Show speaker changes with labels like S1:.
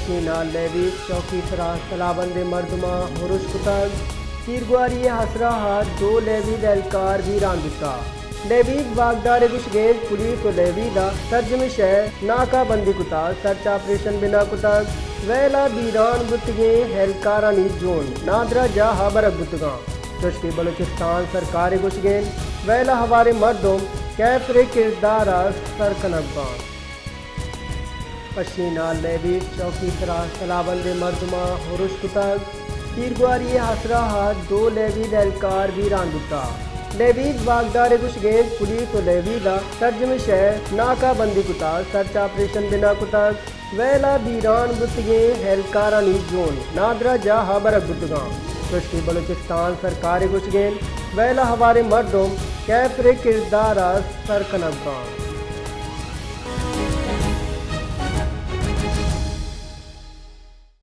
S1: पशीना levy चौकी सराह सलाबंद मरदमा हुरुश कुतग तीरगुआरी हसरा हाथ दो लेवी एहलकार वीरान दिता। लेवी वागदार गुशगेज पुलिस व लेवी दा तर्जमिश है नाकाबंदी कुता सर्च ऑपरेशन बिना कुतग वेला बीरान गुतगे एहलकारानी जोन नादरा जा हाबर गुतगा चुश्की बलूचिस्तान सरकार गुशगेन वेला हवारे मर्दों कैफरे किरदार सरकनबान पशीना लेवी चौकी सराह सलाबंद मरदमा हुरुश कुतग तीरगुआरी हसरा हाथ दो लेवी एहलकार वीरान दिता। लेवी वागदार गुशगेज पुलिस व लेवी दा तर्जमिश है नाकाबंदी कुता सर्च ऑपरेशन बिना कुतग वेला बीरान गुतगे एहलकारानी जोन नादरा जा हाबर गुतगा चुश्की बलूचिस्तान सरकार गुशगेन वेला हवारे मर्दों कैफरे किरदार सरकनबान।